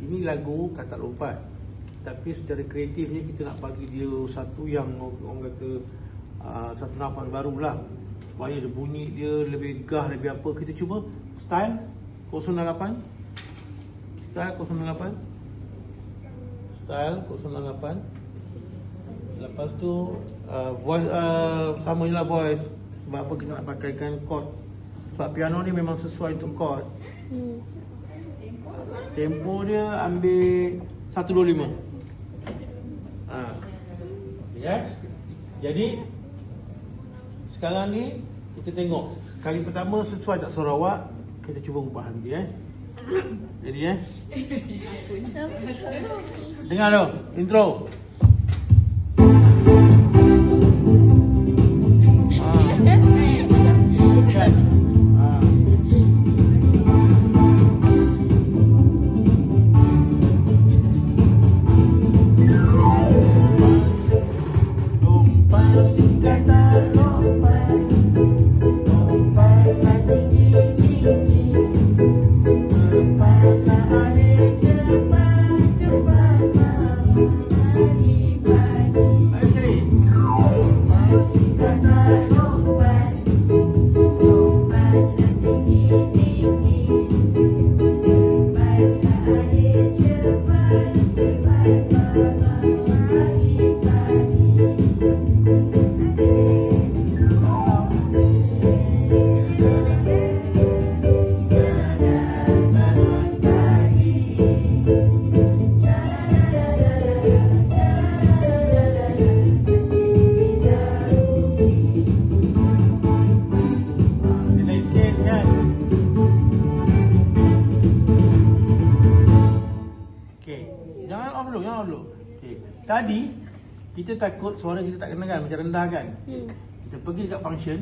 ini lagu Katak Lompat. Tapi secara kreatifnya kita nak bagi dia satu yang orang kata satu nafas baru lah, supaya dia bunyi dia lebih gah, lebih apa. Kita cuba style 008. Style 008. Style 008. Lepas tu voice sama je lah voice. Sebab apa kita nak pakaikan chord. Sebab piano ni memang sesuai untuk chord. Tempo dia ambil 125. Ya. Jadi sekarang ni kita tengok kali pertama sesuai tak suara awak. Kita cuba ubah nanti Jadi dengar tu intro. Jangan dulu. Okay. Tadi kita takut suara kita tak kena kan, macam rendah kan. Kita pergi dekat function.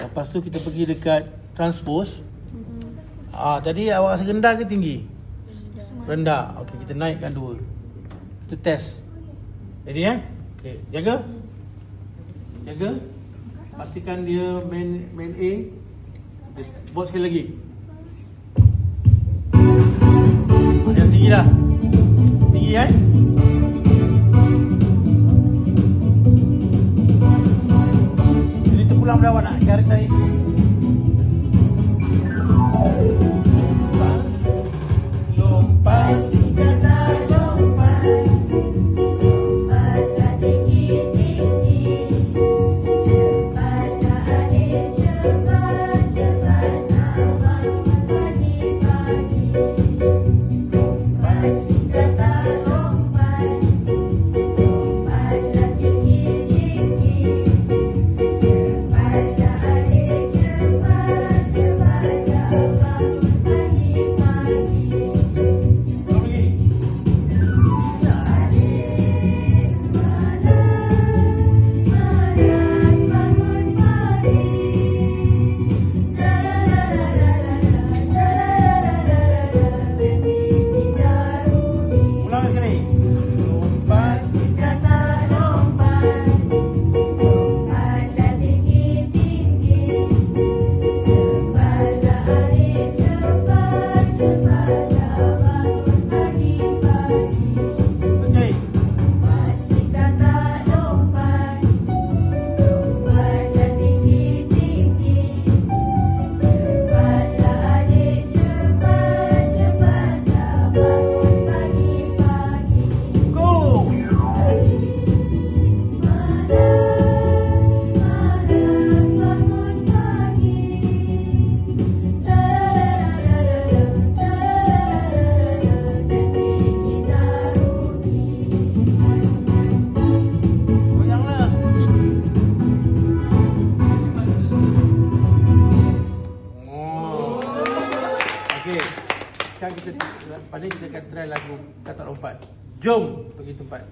Lepas tu kita pergi dekat transpose. Tadi awak rasa rendah ke tinggi? Rendah. Okey, kita naikkan 2. Kita test. Jadi okey, jaga. Jaga. Pastikan dia main A. Buat sekali lagi. Yang tinggi dah. Tinggi Jadi terpulang pada awak nak cari tarik. Lompat. Sekarang kita akan try lagu Katak Lompat. Jom pergi tempat.